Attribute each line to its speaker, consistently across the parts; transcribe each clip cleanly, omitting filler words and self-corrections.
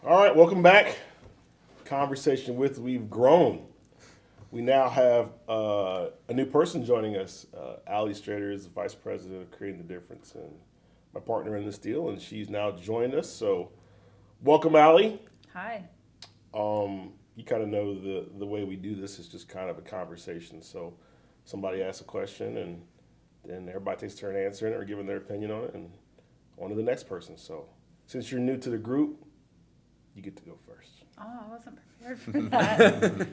Speaker 1: All right, welcome back. Conversation with We've Grown. We now have a new person joining us. Allie Strader is the Vice President of Creating the Difference and my partner in this deal, and she's now joined us. So, welcome, Allie.
Speaker 2: Hi.
Speaker 1: You kind of know the way we do this is just kind of a conversation. So, somebody asks a question, and then everybody takes a turn answering it or giving their opinion on it, and on to the next person. So, since you're new to the group, you get to go first.
Speaker 2: Oh, I wasn't prepared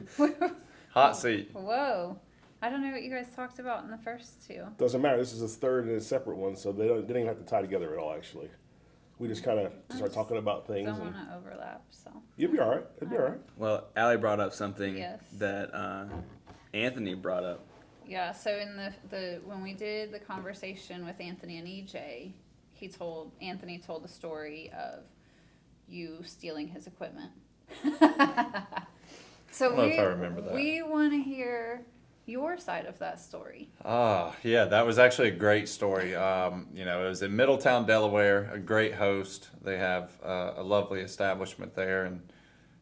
Speaker 2: for that.
Speaker 3: Hot seat.
Speaker 2: Whoa. I don't know what you guys talked about in the first two.
Speaker 1: Doesn't matter. This is a third and a separate one, so they don't even have to tie together at all. Actually, we just kind of start talking about things.
Speaker 2: Don't
Speaker 1: And
Speaker 2: want to overlap, so.
Speaker 1: you'll be all right. It'll be all right.
Speaker 3: Well, Allie brought up something
Speaker 2: Yes.
Speaker 3: that Anthony brought up.
Speaker 2: Yeah, so in the when we did the conversation with Anthony and EJ, Anthony told the story of you stealing his equipment. So
Speaker 3: I don't know if I remember that.
Speaker 2: we want to hear your side of that story.
Speaker 3: Yeah, that was actually a great story. It was in Middletown, Delaware, a great host. They have a lovely establishment there. And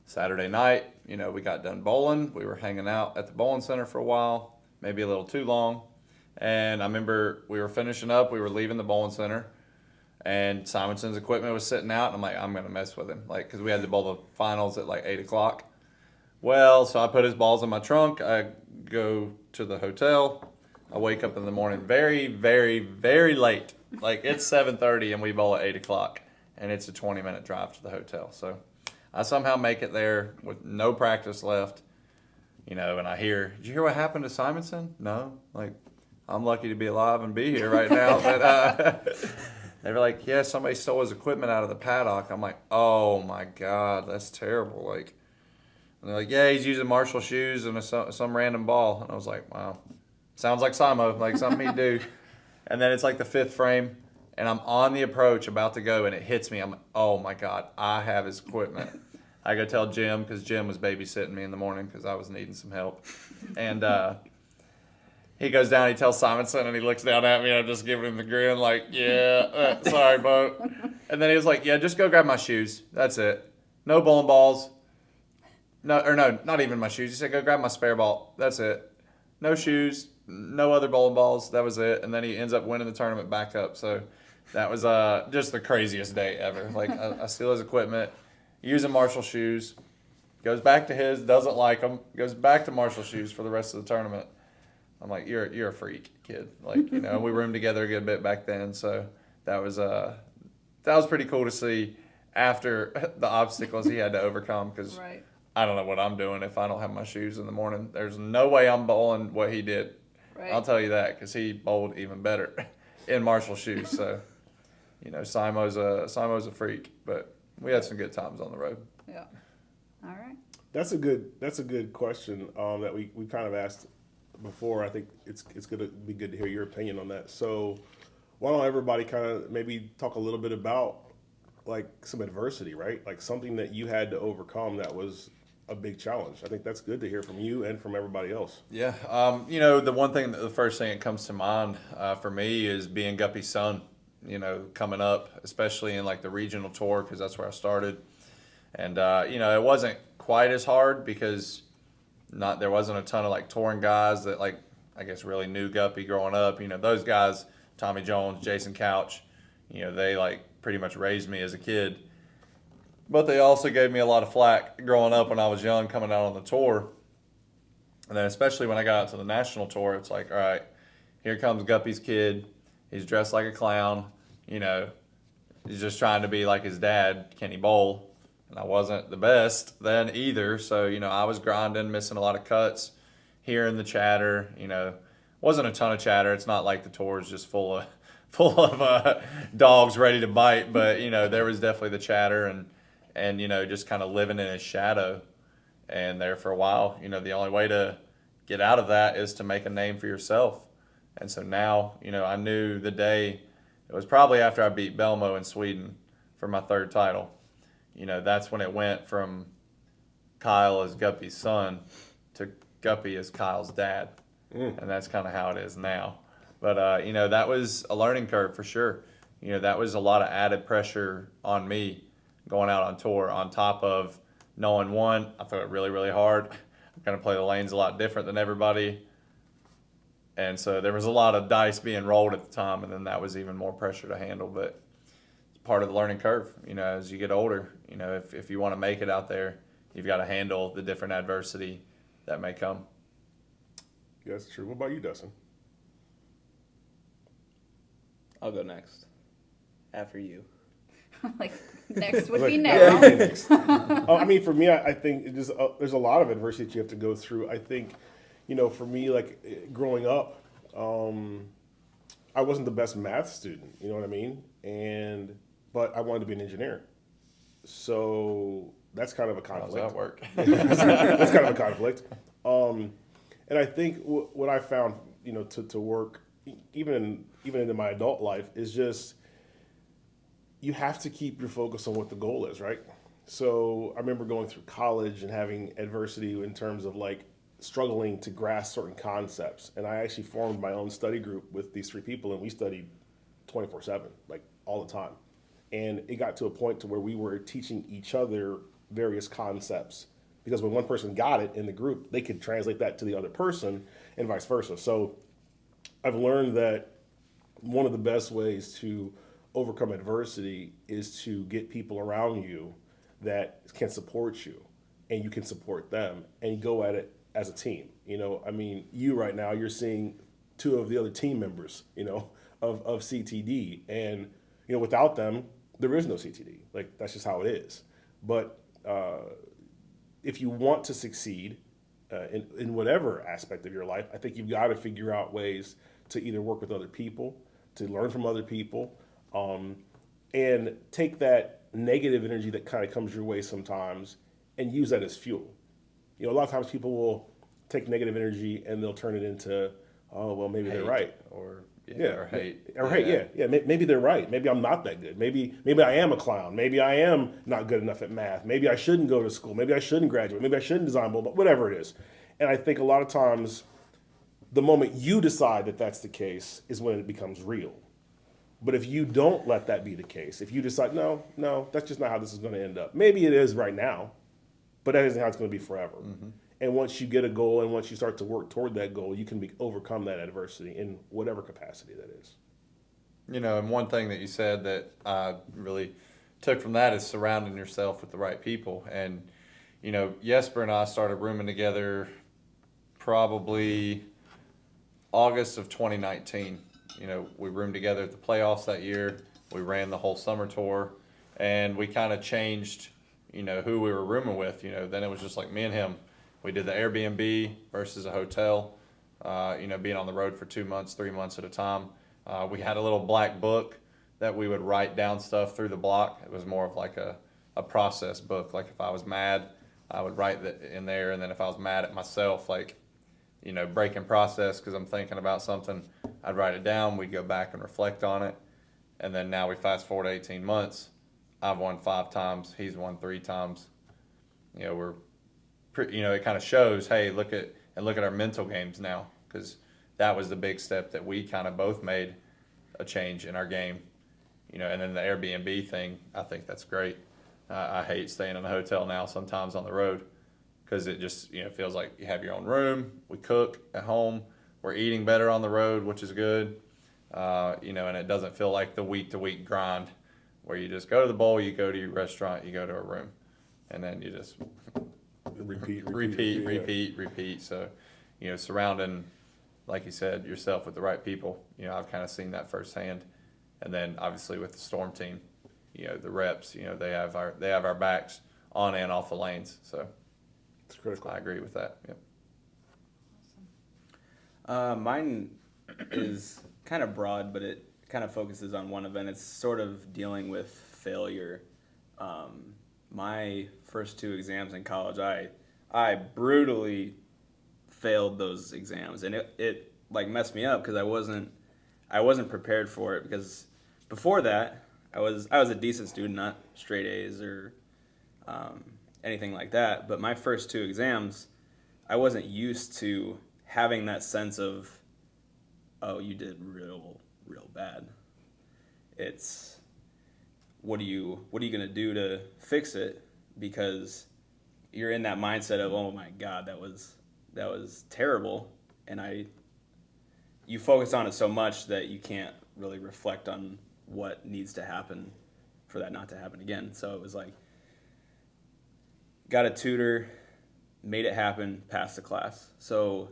Speaker 3: Saturday night, we got done bowling. We were hanging out at the bowling center for a while, maybe a little too long. And I remember we were finishing up. We were leaving the bowling center. And Simonson's equipment was sitting out. And I'm like, I'm going to mess with him. Because we had to bowl the finals at 8 o'clock. Well, so I put his balls in my trunk. I go to the hotel. I wake up in the morning very, very, very late. It's 7:30 and we bowl at 8 o'clock. And it's a 20-minute drive to the hotel. So I somehow make it there with no practice left. And I hear, did you hear what happened to Simonson? No. I'm lucky to be alive and be here right now. But they were like, yeah, somebody stole his equipment out of the paddock. I'm like, oh my God, that's terrible. And they're like, yeah, he's using Marshall shoes and some random ball. And I was like, wow, sounds like Simo, something he'd do. And then it's the fifth frame, and I'm on the approach about to go, and it hits me. I'm like, oh my God, I have his equipment. I go tell Jim, because Jim was babysitting me in the morning because I was needing some help. And he goes down, he tells Simonson, and he looks down at me, and I'm just giving him the grin, yeah, sorry, Bo. And then he was like, yeah, just go grab my shoes. That's it. No bowling balls. No, not even my shoes. He said, go grab my spare ball. That's it. No shoes, no other bowling balls. That was it. And then he ends up winning the tournament back up. So that was just the craziest day ever. I steal his equipment, using Marshall shoes, goes back to his, doesn't like them, goes back to Marshall shoes for the rest of the tournament. I'm like, you're a freak, kid. We roomed together a good bit back then. So that was pretty cool to see after the obstacles he had to overcome because.
Speaker 2: Right.
Speaker 3: I don't know what I'm doing if I don't have my shoes in the morning. There's no way I'm bowling what he did.
Speaker 2: Right.
Speaker 3: I'll tell you that because he bowled even better in Marshall shoes. So, Simo's a freak, but we had some good times on the road.
Speaker 2: Yeah. All right.
Speaker 1: That's a good question that we kind of asked before. I think it's going to be good to hear your opinion on that. So, why don't everybody kind of maybe talk a little bit about some adversity, right? Something that you had to overcome that was a big challenge. I think that's good to hear from you and from everybody else.
Speaker 3: Yeah. The first thing that comes to mind for me is being Guppy's son, coming up, especially in the regional tour, because that's where I started. And, it wasn't quite as hard because there wasn't a ton of touring guys that I guess really knew Guppy growing up. Those guys, Tommy Jones, Jason Couch, they pretty much raised me as a kid. But they also gave me a lot of flack growing up when I was young, coming out on the tour. And then especially when I got out to the national tour, it's all right, here comes Guppy's kid. He's dressed like a clown. He's just trying to be like his dad. Can he bowl? And I wasn't the best then either. So, I was grinding, missing a lot of cuts, hearing the chatter. Wasn't a ton of chatter. It's not like the tour is just full of dogs ready to bite. But, there was definitely the chatter and just kind of living in his shadow. And there for a while, the only way to get out of that is to make a name for yourself. And so now, I knew the day, it was probably after I beat Belmo in Sweden for my third title. That's when it went from Kyle as Guppy's son to Guppy as Kyle's dad. And that's kind of how it is now. But, that was a learning curve for sure. That was a lot of added pressure on me going out on tour on top of knowing, one, I throw it really, really hard. I'm going to play the lanes a lot different than everybody. And so there was a lot of dice being rolled at the time, and then that was even more pressure to handle. But it's part of the learning curve, as you get older. If you want to make it out there, you've got to handle the different adversity that may come.
Speaker 1: Yeah, that's true. What about you, Dustin?
Speaker 4: I'll go next. After you.
Speaker 2: Like, next would be
Speaker 1: Yeah,
Speaker 2: now.
Speaker 1: okay, next. I mean, for me, I think it just, there's a lot of adversity that you have to go through. I think, for me, like growing up, I wasn't the best math student. You know what I mean? But I wanted to be an engineer. So that's kind of a
Speaker 3: How does
Speaker 1: conflict.
Speaker 3: that work?
Speaker 1: That's kind of a conflict. And I think what I found, to work, even into my adult life, is just you have to keep your focus on what the goal is, right? So I remember going through college and having adversity in terms of like struggling to grasp certain concepts. And I actually formed my own study group with these 3 people, and we studied 24/7, like all the time. And it got to a point to where we were teaching each other various concepts, because when one person got it in the group, they could translate that to the other person and vice versa. So I've learned that one of the best ways to overcome adversity is to get people around you that can support you, and you can support them, and you go at it as a team. I mean, you right now, you're seeing 2 of the other team members, of CTD, and, without them, there is no CTD. Like, that's just how it is. But if you want to succeed in whatever aspect of your life, I think you've got to figure out ways to either work with other people, to learn from other people, and take that negative energy that kind of comes your way sometimes and use that as fuel. A lot of times people will take negative energy and they'll turn it into, oh, well, maybe they're right.
Speaker 3: Or
Speaker 1: Hate.
Speaker 3: hate.
Speaker 1: Yeah. Maybe they're right. Maybe I'm not that good. Maybe I am a clown. Maybe I am not good enough at math. Maybe I shouldn't go to school. Maybe I shouldn't graduate. Maybe I shouldn't design, whatever it is. And I think a lot of times the moment you decide that that's the case is when it becomes real. But if you don't let that be the case, if you decide, no, that's just not how this is going to end up. Maybe it is right now, but that isn't how it's going to be forever. Mm-hmm. And once you get a goal and once you start to work toward that goal, you can overcome that adversity in whatever capacity that is.
Speaker 3: And one thing that you said that I really took from that is surrounding yourself with the right people. And, Jesper and I started rooming together probably August of 2019. We roomed together at the playoffs that year. We ran the whole summer tour, and we kind of changed, who we were rooming with. Then it was just like me and him. We did the Airbnb versus a hotel, being on the road for 2 months, 3 months at a time. We had a little black book that we would write down stuff through the block. It was more of like a process book. Like if I was mad, I would write that in there. And then if I was mad at myself, like, breaking process because I'm thinking about something, I'd write it down. We'd go back and reflect on it. And then now we fast forward 18 months. I've won 5 times. He's won 3 times. We're it kind of shows, hey, look at our mental games now, because that was the big step that we kind of both made a change in our game, and then the Airbnb thing, I think that's great. I hate staying in a hotel now sometimes on the road, because it just, feels like you have your own room. We cook at home. We're eating better on the road, which is good, and it doesn't feel like the week-to-week grind where you just go to the bowl, you go to your restaurant, you go to a room, and then you just repeat. So, surrounding, like you said, yourself with the right people. I've kind of seen that firsthand. And then obviously with the Storm team, the reps, they have our backs on and off the lanes. So
Speaker 1: It's critical.
Speaker 3: I agree with that. Yep.
Speaker 4: Mine is kind of broad, but it kind of focuses on one event. It's sort of dealing with failure. My first 2 exams in college, I brutally failed those exams, and it like messed me up because I wasn't prepared for it, because before that I was a decent student, not straight A's or anything like that. But my first 2 exams, I wasn't used to having that sense of, oh, you did real bad. what are you going to do to fix it? Because you're in that mindset of, oh my God, that was terrible. And you focus on it so much that you can't really reflect on what needs to happen for that not to happen again. So it was like, got a tutor, made it happen, passed the class. So,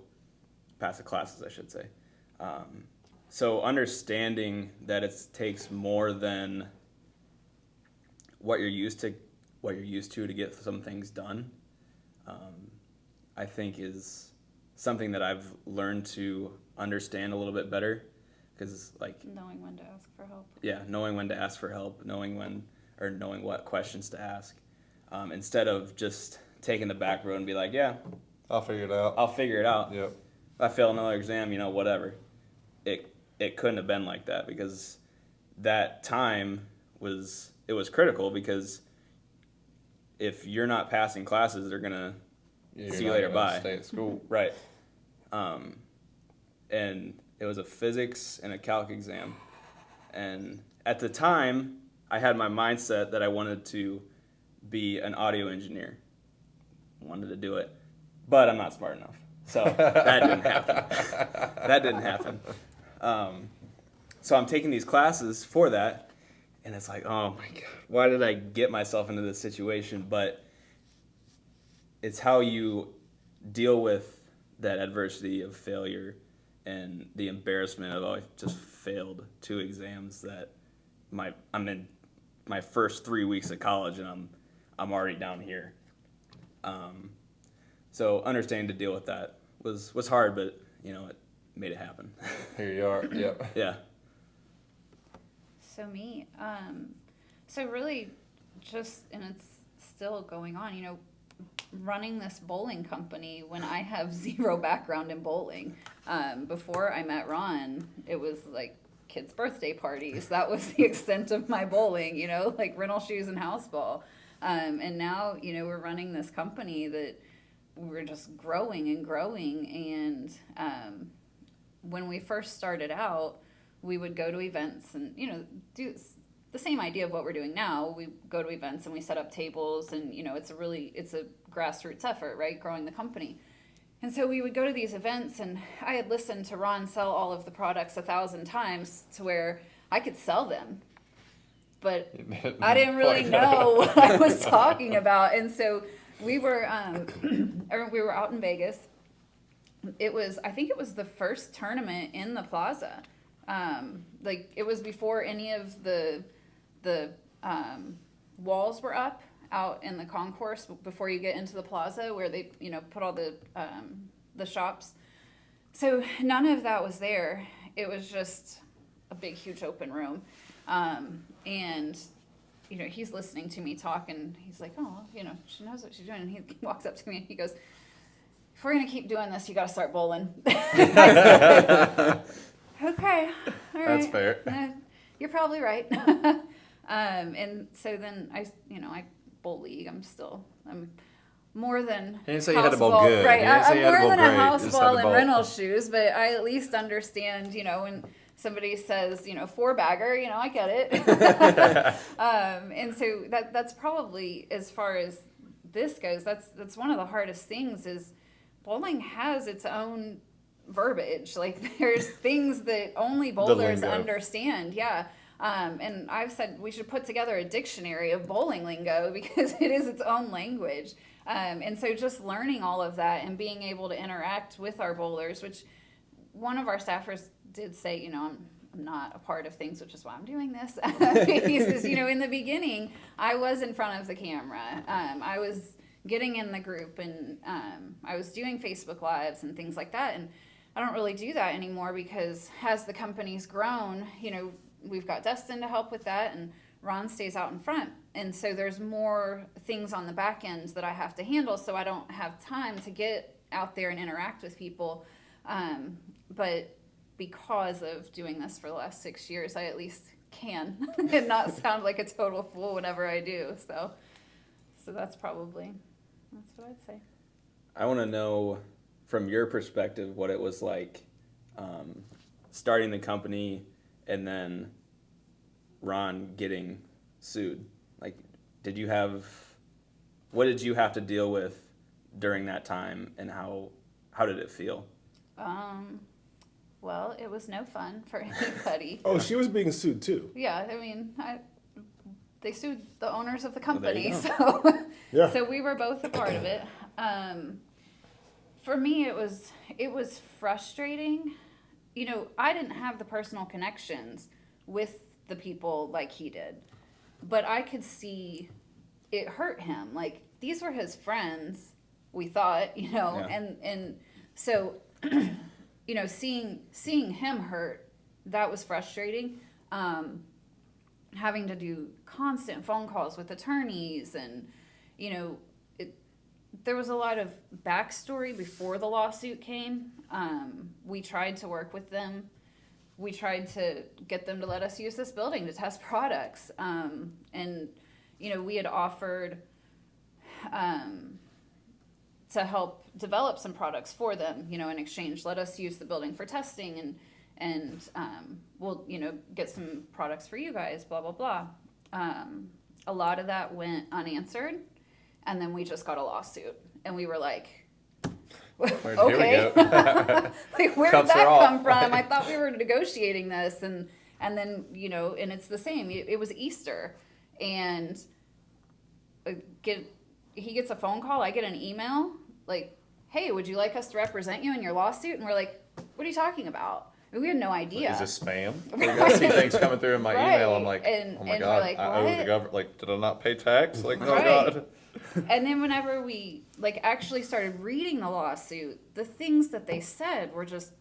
Speaker 4: passed the classes, I should say. So understanding that it takes more than what you're used to get some things done, I think is something that I've learned to understand a little bit better. Because
Speaker 2: knowing when to ask for help.
Speaker 4: Yeah, knowing when to ask for help, knowing what questions to ask, instead of just taking the back road and be like, yeah,
Speaker 3: I'll figure it out.
Speaker 4: I'll figure it out.
Speaker 3: Yep.
Speaker 4: If I fail another exam, whatever. It couldn't have been like that, because that time was critical, because if you're not passing classes, they're gonna see you later. Bye.
Speaker 3: Stay at school.
Speaker 4: Right. And it was a physics and a calc exam. And at the time, I had my mindset that I wanted to be an audio engineer. Wanted to do it. But I'm not smart enough. So that didn't happen. So I'm taking these classes for that. And it's like, oh my God, why did I get myself into this situation? But it's how you deal with that adversity of failure and the embarrassment of, oh, I just failed 2 exams that I'm in my first 3 weeks of college and I'm already down here. So understanding to deal with that was hard, but it made it happen.
Speaker 3: Here you are. Yep.
Speaker 4: Yeah.
Speaker 2: So me, so really just, and it's still going on, running this bowling company when I have zero background in bowling. Before I met Ron, it was like kids' birthday parties. That was the extent of my bowling, like rental shoes and house ball. And now, we're running this company that we're just growing and growing. And when we first started out, we would go to events and, do the same idea of what we're doing now. We go to events and we set up tables, and, it's a grassroots effort, right? Growing the company. And so we would go to these events, and I had listened to Ron sell all of the products 1,000 times to where I could sell them, but I didn't really know what I was talking about. And so we were out in Vegas. I think it was the first tournament in the plaza. It was before any of the walls were up out in the concourse before you get into the plaza where they, put all the shops. So none of that was there. It was just a big, huge open room. And, he's listening to me talk, and he's like, oh, she knows what she's doing. And he walks up to me and he goes, if we're going to keep doing this, you got to start bowling. Okay, all right.
Speaker 3: That's fair.
Speaker 2: You're probably right. And so then I bowl league. I'm more than.
Speaker 3: He didn't say you had to bowl
Speaker 2: ball,
Speaker 3: good.
Speaker 2: Right, I'm more than a house
Speaker 3: Just
Speaker 2: ball
Speaker 3: had to
Speaker 2: and
Speaker 3: bowl.
Speaker 2: rental shoes, but I at least understand. When somebody says 4-bagger, I get it. And so that's probably, as far as this goes, that's one of the hardest things is bowling has its own verbiage. Like there's things that only bowlers understand. Yeah. And I've said we should put together a dictionary of bowling lingo because it is its own language. And so just learning all of that and being able to interact with our bowlers, which one of our staffers did say, I'm not a part of things, which is why I'm doing this. He says, in the beginning, I was in front of the camera. I was getting in the group, and I was doing Facebook Lives and things like that. And I don't really do that anymore because as the company's grown, we've got Dustin to help with that, and Ron stays out in front. And so there's more things on the back end that I have to handle, so I don't have time to get out there and interact with people. But because of doing this for the last 6 years, I at least can and not sound like a total fool whenever I do. So that's what I'd say.
Speaker 4: I want to know from your perspective what it was like starting the company and then Ron getting sued? Like, what did you have to deal with during that time, and how did it feel?
Speaker 2: Well, it was no fun for anybody.
Speaker 1: Oh, she was being sued too.
Speaker 2: Yeah, I mean, they sued the owners of the
Speaker 4: Well, there you
Speaker 2: company,
Speaker 4: go.
Speaker 2: so
Speaker 1: Yeah.
Speaker 2: so we were both a part of it. For me, it was frustrating. You know, I didn't have the personal connections with the people like he did, but I could see it hurt him. Like, these were his friends, we thought, you know,
Speaker 4: Yeah.
Speaker 2: and so, you know, seeing him hurt, that was frustrating. Having to do constant phone calls with attorneys, and, you know, there was a lot of backstory before the lawsuit came. We tried to work with them. We tried to get them to let us use this building to test products. And, you know, we had offered to help develop some products for them, you know, in exchange. Let us use the building for testing, and we'll, you know, get some products for you guys, blah, blah, blah. A lot of that went unanswered, and then we just got a lawsuit, and we were like,
Speaker 3: Here
Speaker 2: okay,
Speaker 3: we go.
Speaker 2: like, where did
Speaker 3: Cuffs
Speaker 2: that
Speaker 3: are off.
Speaker 2: come from? I thought we were negotiating this, and then, you know, and it's the same. It was Easter, and he gets a phone call, I get an email, like, hey, would you like us to represent you in your lawsuit? And we're like, what are you talking about? And we had no idea.
Speaker 3: Is this spam? I see things coming through in my email. I'm like,
Speaker 2: And-
Speaker 3: oh my
Speaker 2: and we're
Speaker 3: God,
Speaker 2: like,
Speaker 3: I owe the
Speaker 2: what?
Speaker 3: government. Like, did I not pay tax? Like, oh
Speaker 2: Right.
Speaker 3: God.
Speaker 2: And then whenever we like actually started reading the lawsuit, the things that they said were just,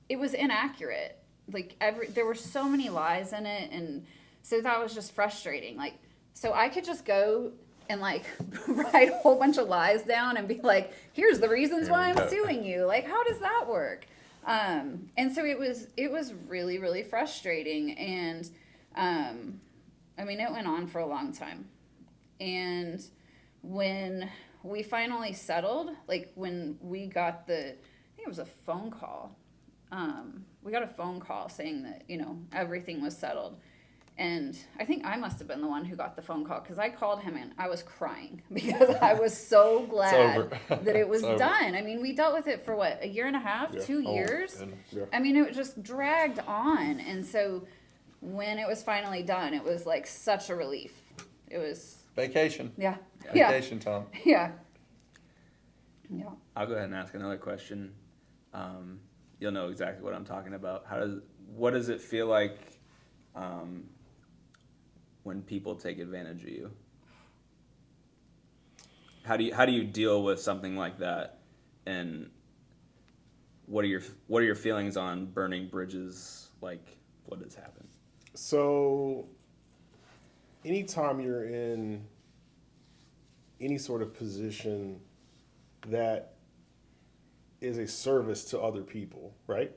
Speaker 2: it was inaccurate. Like, there were so many lies in it, and so that was just frustrating. Like, so I could just go and like write a whole bunch of lies down and be like, here's the reasons
Speaker 3: Here
Speaker 2: why
Speaker 3: we
Speaker 2: I'm
Speaker 3: go.
Speaker 2: suing you. Like, how does that work? And so it was really, really frustrating. And I mean, it went on for a long time. And when we finally settled, like when we got I think it was a phone call. We got a phone call saying that, you know, everything was settled. And I think I must have been the one who got the phone call, because I called him and I was crying because I was so glad
Speaker 3: over.
Speaker 2: that it was
Speaker 3: It's over.
Speaker 2: done. I mean, we dealt with it for what, a year and a half,
Speaker 1: Yeah.
Speaker 2: 2
Speaker 3: Oh,
Speaker 2: years?
Speaker 3: goodness.
Speaker 1: Yeah.
Speaker 2: I mean, it just dragged on. And so when it was finally done, it was like such a relief. It was,
Speaker 3: Vacation.
Speaker 2: yeah. Yeah.
Speaker 3: Vacation time.
Speaker 2: Yeah. Yeah.
Speaker 4: I'll go ahead and ask another question. You'll know exactly what I'm talking about. What does it feel like when people take advantage of you? How do you deal with something like that? And what are your feelings on burning bridges? Like, what has happened?
Speaker 1: So, anytime you're in any sort of position that is a service to other people, right?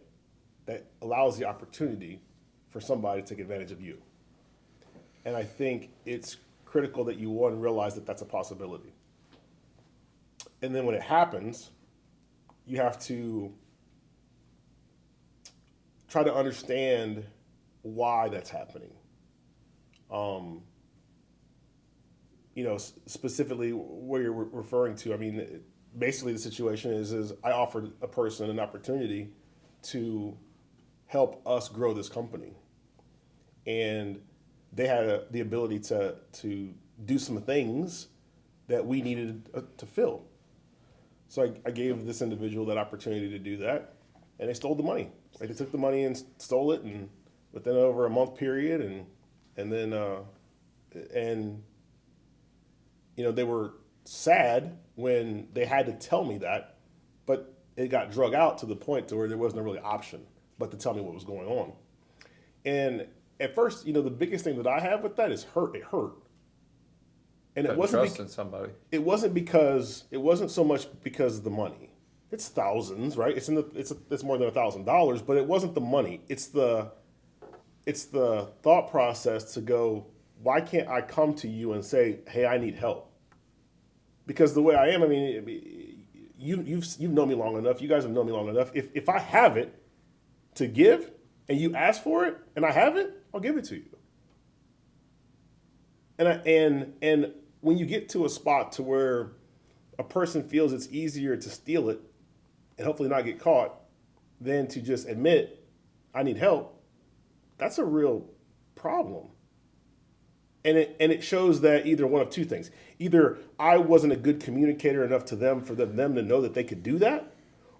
Speaker 1: That allows the opportunity for somebody to take advantage of you. And I think it's critical that you, one, realize that that's a possibility. And then when it happens, you have to try to understand why that's happening. You know, specifically where you're referring to, I mean, basically the situation is I offered a person an opportunity to help us grow this company. And they had the ability to do some things that we needed to fill. So I gave this individual that opportunity to do that, and they stole the money. Like, they took the money and stole it, and within over a month period, and then you know, they were sad when they had to tell me that, but it got drug out to the point to where there wasn't a really option but to tell me what was going on. And at first, you know, the biggest thing that I have with that is hurt. It hurt. And it wasn't
Speaker 3: Trusting somebody.
Speaker 1: it wasn't so much because of the money. It's thousands, right? It's more than $1,000, but it wasn't the money. It's the thought process to go, why can't I come to you and say, hey, I need help? Because the way I am, I mean, you've known me long enough. You guys have known me long enough. If I have it to give and you ask for it and I have it, I'll give it to you. And when you get to a spot to where a person feels it's easier to steal it and hopefully not get caught than to just admit I need help, that's a real problem. And it shows that either one of two things. Either I wasn't a good communicator enough to them for them to know that they could do that,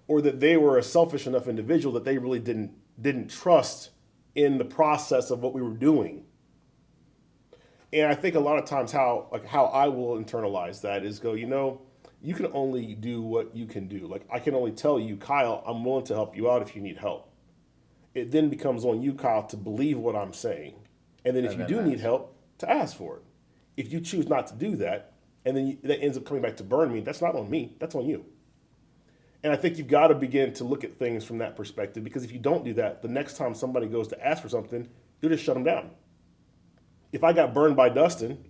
Speaker 1: or that they were a selfish enough individual that they really didn't trust in the process of what we were doing. And I think a lot of times how I will internalize that is go, you can only do what you can do. Like I can only tell you, Kyle, I'm willing to help you out if you need help. It then becomes on you, Kyle, to believe what I'm saying. And then if you do need help, to ask for it. If you choose not to do that, and then that ends up coming back to burn me, that's not on me, that's on you. And I think you've got to begin to look at things from that perspective, because if you don't do that, the next time somebody goes to ask for something, you'll just shut them down. If I got burned by Dustin,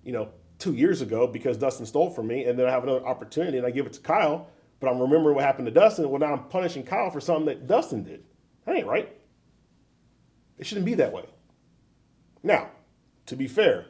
Speaker 1: 2 years ago because Dustin stole from me, and then I have another opportunity and I give it to Kyle, but I'm remembering what happened to Dustin, well, now I'm punishing Kyle for something that Dustin did. That ain't right. It shouldn't be that way. Now, to be fair,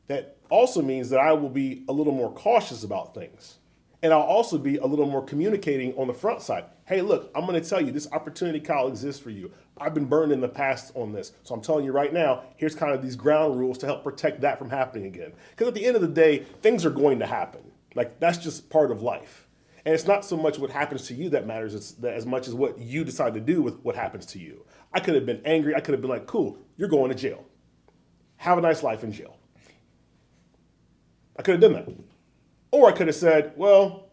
Speaker 1: that also means that I will be a little more cautious about things. And I'll also be a little more communicating on the front side. Hey, look, I'm going to tell you this opportunity, Kyle, exists for you. I've been burned in the past on this. So I'm telling you right now, here's kind of these ground rules to help protect that from happening again. Because at the end of the day, things are going to happen. Like that's just part of life. And it's not so much what happens to you that matters as much as what you decide to do with what happens to you. I could have been angry. I could have been like, cool, you're going to jail. Have a nice life in jail. I could have done that. Or I could have said, well,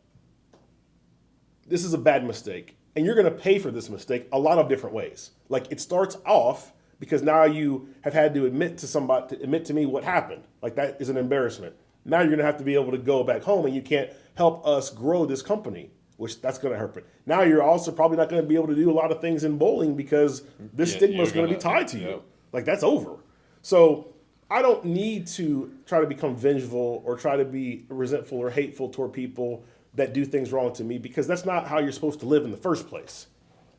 Speaker 1: this is a bad mistake, and you're going to pay for this mistake a lot of different ways. Like it starts off because now you have had to admit to me what happened. Like that is an embarrassment. Now you're going to have to be able to go back home, and you can't help us grow this company, which that's going to hurt. Now you're also probably not going to be able to do a lot of things in bowling because this stigma is going to be tied to you.
Speaker 3: Yep.
Speaker 1: Like that's over. So I don't need to try to become vengeful or try to be resentful or hateful toward people that do things wrong to me, because that's not how you're supposed to live in the first place,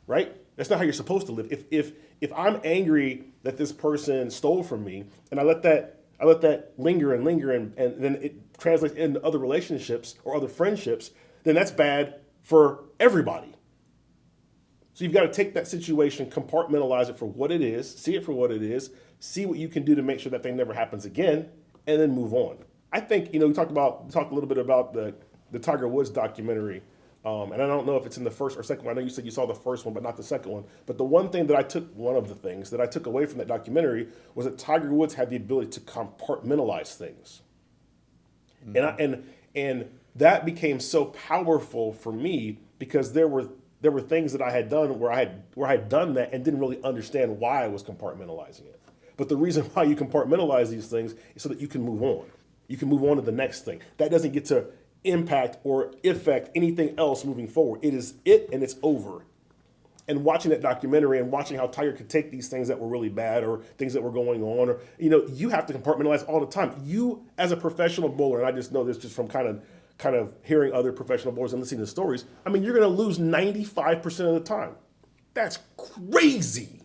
Speaker 1: right? That's not how you're supposed to live. If I'm angry that this person stole from me and I let that linger and then it translates into other relationships or other friendships, then that's bad for everybody. So you've got to take that situation, compartmentalize it for what it is, see it for what it is, see what you can do to make sure that thing never happens again, and then move on. I think, we talked a little bit about the Tiger Woods documentary, and I don't know if it's in the first or second one. I know you said you saw the first one, but not the second one. But one of the things that I took away from that documentary was that Tiger Woods had the ability to compartmentalize things. Mm-hmm. And that became so powerful for me because there were things that I had done where I had done that and didn't really understand why I was compartmentalizing it. But the reason why you compartmentalize these things is so that you can move on. You can move on to the next thing. That doesn't get to impact or affect anything else moving forward. It is it and it's over. And watching that documentary and watching how Tiger could take these things that were really bad or things that were going on, or you have to compartmentalize all the time. You as a professional bowler, and I just know this just from kind of hearing other professional bowlers and listening to stories, I mean, you're going to lose 95% of the time. That's crazy.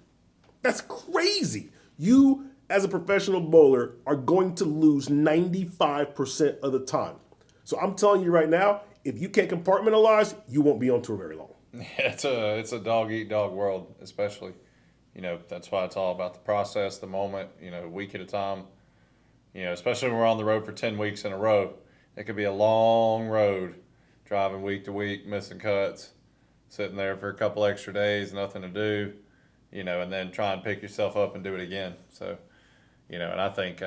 Speaker 1: That's crazy. You, as a professional bowler, are going to lose 95% of the time. So I'm telling you right now, if you can't compartmentalize, you won't be on tour very long.
Speaker 3: Yeah, it's a dog-eat-dog world, especially. That's why it's all about the process, the moment, a week at a time. Especially when we're on the road for 10 weeks in a row. It could be a long road, driving week to week, missing cuts, sitting there for a couple extra days, nothing to do. And then try and pick yourself up and do it again. So, and I think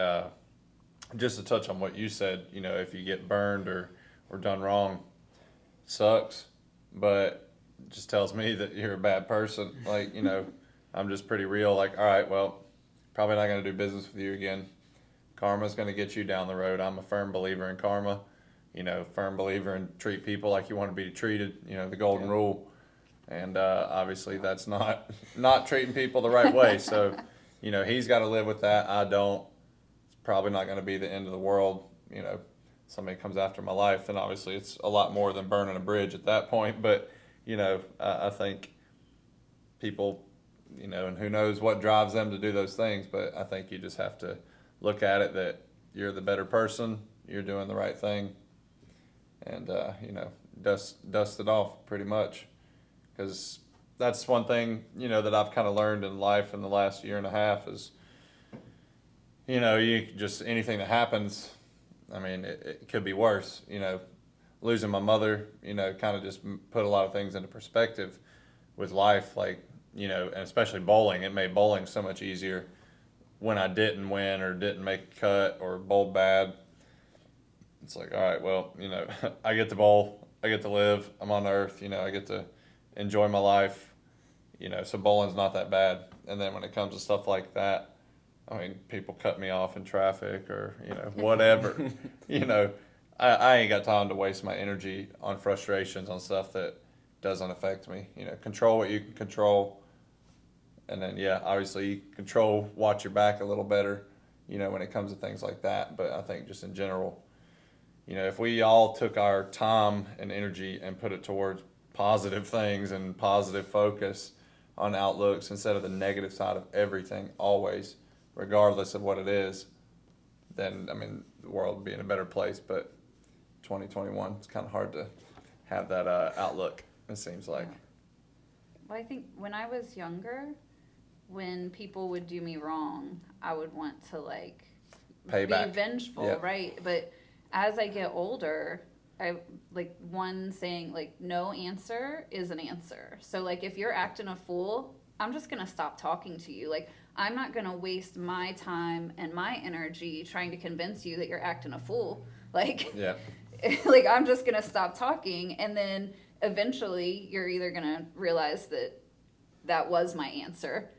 Speaker 3: just to touch on what you said, if you get burned or done wrong, sucks, but it just tells me that you're a bad person. Like, I'm just pretty real. Like, all right, well, probably not going to do business with you again. Karma's going to get you down the road. I'm a firm believer in karma, firm believer in treat people like you want to be treated, the golden rule. And obviously that's not treating people the right way. So, he's got to live with that. I don't. It's probably not going to be the end of the world. Somebody comes after my life, then obviously it's a lot more than burning a bridge at that point. But, I think people, and who knows what drives them to do those things. But I think you just have to look at it that, you're the better person, you're doing the right thing, and dust it off pretty much, because that's one thing that I've kind of learned in life in the last year and a half is you just anything that happens, I mean it could be worse. Losing my mother kind of just put a lot of things into perspective with life, like and especially bowling. It made bowling so much easier when I didn't win or didn't make a cut or bowled bad. It's like, all right, well, I get to bowl, I get to live, I'm on earth, I get to enjoy my life, so bowling's not that bad. And then when it comes to stuff like that, I mean, people cut me off in traffic or, whatever, I ain't got time to waste my energy on frustrations on stuff that doesn't affect me. Control what you can control. And then, obviously you control, watch your back a little better, when it comes to things like that. But I think just in general, if we all took our time and energy and put it towards positive things and positive focus on outlooks instead of the negative side of everything, always, regardless of what it is, then, I mean, the world would be in a better place. But 2021, it's kind of hard to have that outlook, it seems like.
Speaker 2: Well, I think when I was younger, when people would do me wrong, I would want to
Speaker 3: Pay
Speaker 2: be
Speaker 3: back.
Speaker 2: vengeful,
Speaker 3: Yep.
Speaker 2: right? But as I get older, I one saying no answer is an answer. So if you're acting a fool, I'm just gonna stop talking to you. I'm not gonna waste my time and my energy trying to convince you that you're acting a fool.
Speaker 3: Yeah.
Speaker 2: I'm just gonna stop talking, and then eventually you're either gonna realize that was my answer,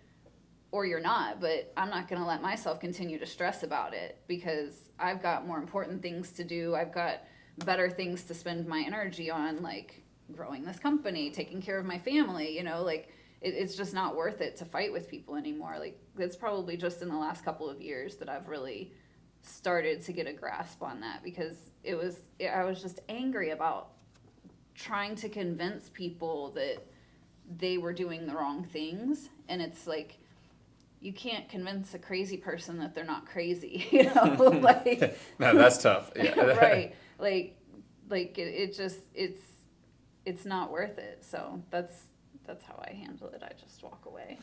Speaker 2: or you're not. But I'm not gonna let myself continue to stress about it, because I've got more important things to do. I've got better things to spend my energy on, like growing this company, taking care of my family. It's just not worth it to fight with people anymore. It's probably just in the last couple of years that I've really started to get a grasp on that, because I was just angry about trying to convince people that they were doing the wrong things. And it's you can't convince a crazy person that they're not crazy,
Speaker 3: No, that's tough. Yeah.
Speaker 2: Right. It's not worth it. So that's how I handle it. I just walk away.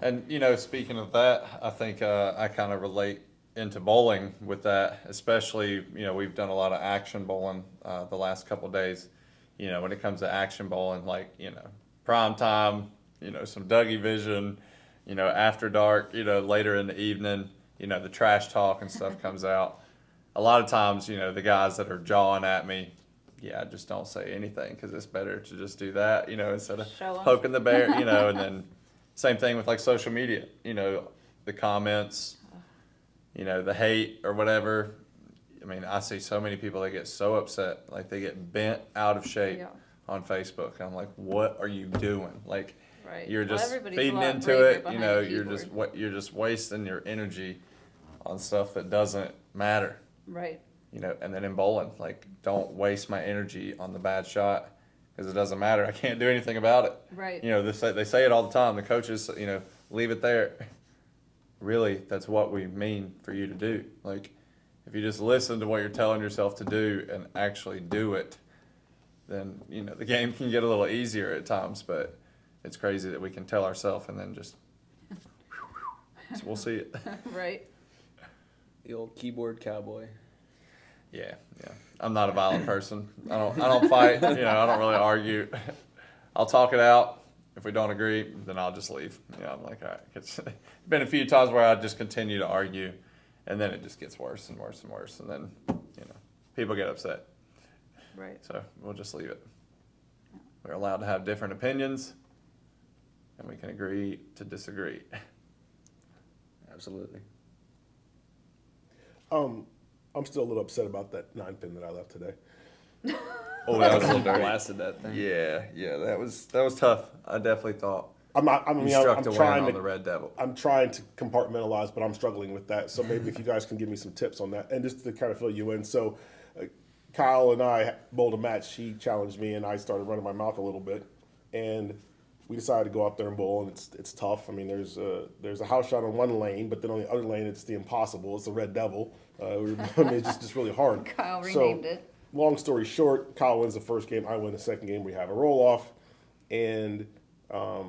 Speaker 3: And, speaking of that, I think I kind of relate into bowling with that, especially, we've done a lot of action bowling the last couple of days. When it comes to action bowling, prime time, some Dougie vision, after dark, later in the evening, the trash talk and stuff comes out. A lot of times, the guys that are jawing at me, just don't say anything, because it's better to just do that, instead of
Speaker 2: Show 'em.
Speaker 3: poking the bear, and then same thing with social media, the comments, the hate or whatever. I mean, I see so many people that get so upset, they get bent out of shape
Speaker 2: Yeah.
Speaker 3: on Facebook. I'm like, what are you doing?
Speaker 2: Right.
Speaker 3: You're
Speaker 2: Well,
Speaker 3: just
Speaker 2: everybody's a
Speaker 3: feeding
Speaker 2: lot
Speaker 3: into
Speaker 2: braver
Speaker 3: it,
Speaker 2: behind a
Speaker 3: you're just wasting your energy on stuff that doesn't matter.
Speaker 2: Right.
Speaker 3: And then in bowling, don't waste my energy on the bad shot, because it doesn't matter. I can't do anything about it.
Speaker 2: Right.
Speaker 3: They say it all the time. The coaches, leave it there. Really, that's what we mean for you to do. If you just listen to what you're telling yourself to do and actually do it, then, the game can get a little easier at times. But it's crazy that we can tell ourselves and then just, so we'll see it.
Speaker 2: Right.
Speaker 4: The old keyboard cowboy.
Speaker 3: Yeah. I'm not a violent person. I don't fight. I don't really argue. I'll talk it out. If we don't agree, then I'll just leave. I'm like, all right. It's been a few times where I just continue to argue, and then it just gets worse and worse and worse, and then people get upset.
Speaker 2: Right.
Speaker 3: So we'll just leave it. We're allowed to have different opinions, and we can agree to disagree.
Speaker 4: Absolutely.
Speaker 1: I'm still a little upset about that 9-pin that I left today.
Speaker 3: Oh, that was a little dirty.
Speaker 4: Blasted that thing.
Speaker 3: Yeah, that was tough. I definitely thought
Speaker 1: I'm
Speaker 3: you struck
Speaker 1: I'm
Speaker 3: to win
Speaker 1: trying
Speaker 3: on the
Speaker 1: to
Speaker 3: Red Devil.
Speaker 1: I'm trying to compartmentalize, but I'm struggling with that. So maybe if you guys can give me some tips on that, and just to kind of fill you in. So Kyle and I bowled a match. He challenged me, and I started running my mouth a little bit. And we decided to go out there and bowl, and it's tough. I mean, there's a house shot on one lane, but then on the other lane, it's the impossible. It's the Red Devil. I mean, it's just really hard.
Speaker 2: Kyle renamed it.
Speaker 1: Long story short, Kyle wins the first game. I win the second game. We have a roll off, and I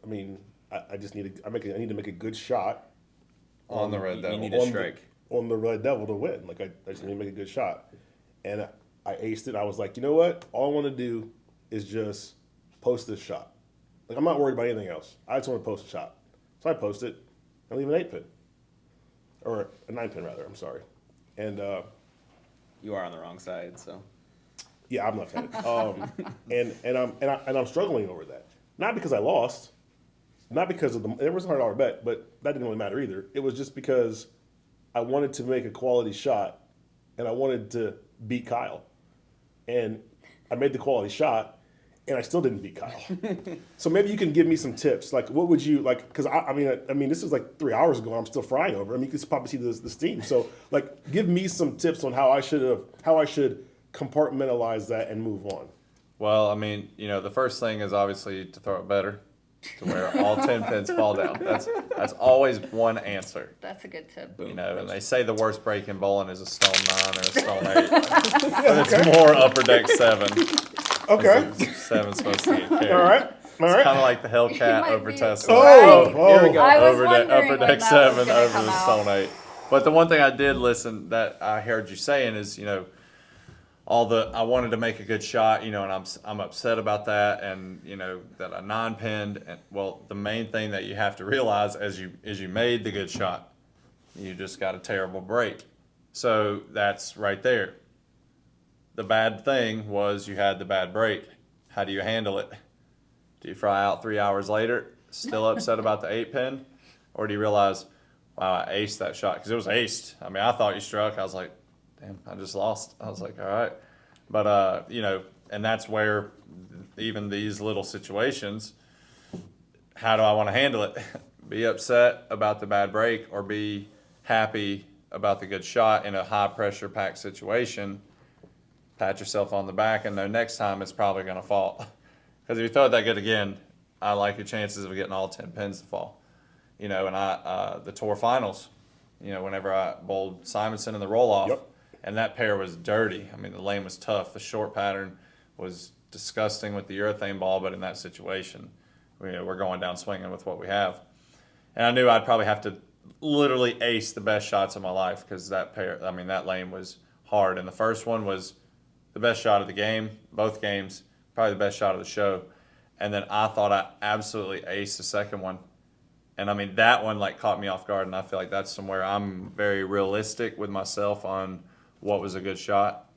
Speaker 1: mean, I just need to I need to make a good shot
Speaker 3: On the Red Devil.
Speaker 4: You need a strike.
Speaker 1: on the Red Devil to win. Like I just need to make a good shot, and I aced it. I was like, you know what? All I want to do is just post this shot. Like I'm not worried about anything else. I just want to post a shot. So I post it and leave an 8-pin, or a 9-pin rather. I'm sorry, and
Speaker 4: You are on the wrong side, so.
Speaker 1: yeah, I'm left-handed. And I'm struggling over that. Not because I lost, not because of it was a $100 bet, but that didn't really matter either. It was just because I wanted to make a quality shot, and I wanted to beat Kyle, and I made the quality shot, and I still didn't beat Kyle. So maybe you can give me some tips. Like, what would you like? Because I mean, this is like 3 hours ago. I'm still frying over. I mean, you can probably see the steam. So, like, give me some tips on how I should compartmentalize that and move on.
Speaker 3: Well, I mean, the first thing is obviously to throw it better, to where all 10 pins fall down. That's always one answer.
Speaker 2: That's a good tip.
Speaker 3: And they say the worst break in bowling is a stone 9 or a stone 8, but it's more upper deck 7.
Speaker 1: Okay.
Speaker 3: 7's supposed to get carried.
Speaker 1: All right.
Speaker 3: It's kind of like the Hellcat
Speaker 2: might
Speaker 3: over
Speaker 2: be-
Speaker 3: Tesla.
Speaker 2: Right.
Speaker 1: Here we go.
Speaker 2: I was
Speaker 3: Over
Speaker 2: wondering
Speaker 3: upper
Speaker 2: when
Speaker 3: deck
Speaker 2: that
Speaker 3: 7
Speaker 2: was gonna
Speaker 3: over
Speaker 2: come
Speaker 3: the
Speaker 2: out.
Speaker 3: stone 8. But the one thing I did listen that I heard you saying is, I wanted to make a good shot, and I'm upset about that, and that I non-pinned. And well, the main thing that you have to realize is you made the good shot, you just got a terrible break. So that's right there. The bad thing was you had the bad break. How do you handle it? Do you fry out 3 hours later, still upset about the 8-pin, or do you realize, wow, I aced that shot? Because it was aced. I mean, I thought you struck. I was like, damn, I just lost. I was like, all right. But, and that's where even these little situations, how do I want to handle it? Be upset about the bad break or be happy about the good shot in a high-pressure packed situation? Pat yourself on the back and know next time it's probably going to fall. Because if you throw it that good again, I like your chances of getting all 10 pins to fall. And the tour finals, whenever I bowled Simonson in the roll-off,
Speaker 1: Yep.
Speaker 3: and that pair was dirty. I mean, the lane was tough. The short pattern was disgusting with the urethane ball, but in that situation, we're going down swinging with what we have. And I knew I'd probably have to literally ace the best shots of my life because that lane was hard. And the first one was the best shot of the game, both games, probably the best shot of the show. And then I thought I absolutely aced the second one. And I mean, that one caught me off guard, and I feel like that's somewhere I'm very realistic with myself on what was a good shot.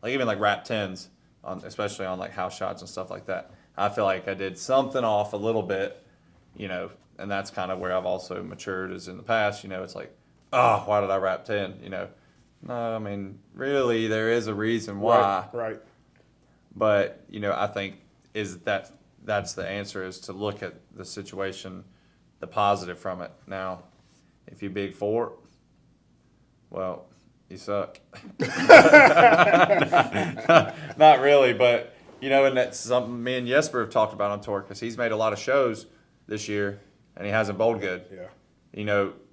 Speaker 3: Even wrap 10s, especially on house shots and stuff like that. I feel like I did something off a little bit, and that's kind of where I've also matured is in the past. It's like, oh, why did I wrap 10? No, I mean, really, there is a reason why.
Speaker 1: Right.
Speaker 3: But, I think that's the answer is to look at the situation, the positive from it. Now, if you big 4, well, you suck. Not really, but, and that's something me and Jesper have talked about on tour because he's made a lot of shows this year and he hasn't bowled good.
Speaker 1: Yeah.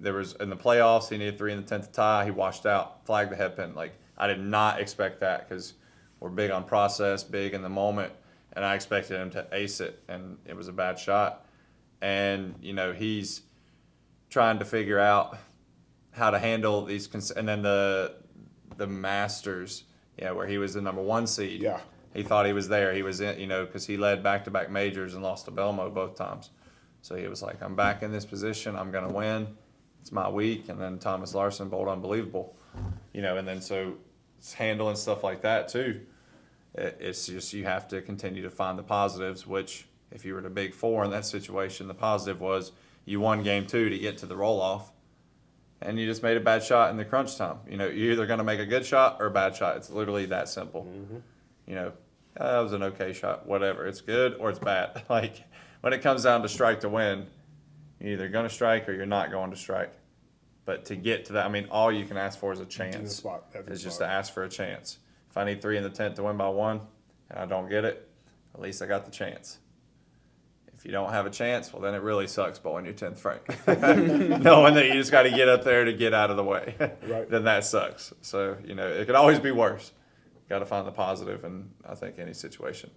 Speaker 3: There was in the playoffs, he needed 3 in the 10th to tie. He washed out, flagged the head pin. I did not expect that because we're big on process, big in the moment, and I expected him to ace it, and it was a bad shot. And, he's trying to figure out how to handle these, and then the Masters, where he was the number 1 seed.
Speaker 1: Yeah.
Speaker 3: He thought he was there. He was in, because he led back-to-back majors and lost to Belmo both times. So he was like, I'm back in this position. I'm going to win. It's my week. And then Thomas Larson bowled unbelievable. And then so it's handling stuff like that too. It's just you have to continue to find the positives, which if you were to big 4 in that situation, the positive was you won game 2 to get to the roll-off. And you just made a bad shot in the crunch time. You're either going to make a good shot or a bad shot. It's literally that simple.
Speaker 1: Mm-hmm.
Speaker 3: That was an okay shot, whatever. It's good or it's bad. When it comes down to strike to win, you're either going to strike or you're not going to strike. But to get to that, all you can ask for is a chance. It's just to ask for a chance. If I need 3 in the 10th to win by 1 and I don't get it, at least I got the chance. If you don't have a chance, well, then it really sucks bowling your 10th frame. Knowing that you just got to get up there to get out of the way,
Speaker 1: Right.
Speaker 3: then that sucks. So, it could always be worse. Got to find the positive in, I think, any situation.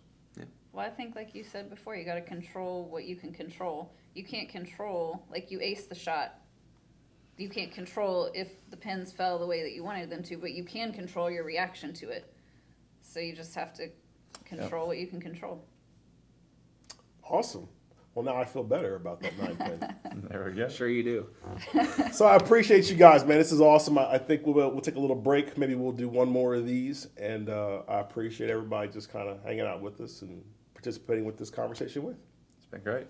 Speaker 2: Well, I think like you said before, you got to control what you can control. You can't control, like you ace the shot. You can't control if the pins fell the way that you wanted them to, but you can control your reaction to it. So you just have to control what you can control.
Speaker 1: Awesome. Well, now I feel better about that 9 pin.
Speaker 3: There we go.
Speaker 4: Sure you do.
Speaker 1: So I appreciate you guys, man. This is awesome. I think we'll take a little break. Maybe we'll do one more of these. And I appreciate everybody just kind of hanging out with us and participating with this conversation with.
Speaker 3: It's been great.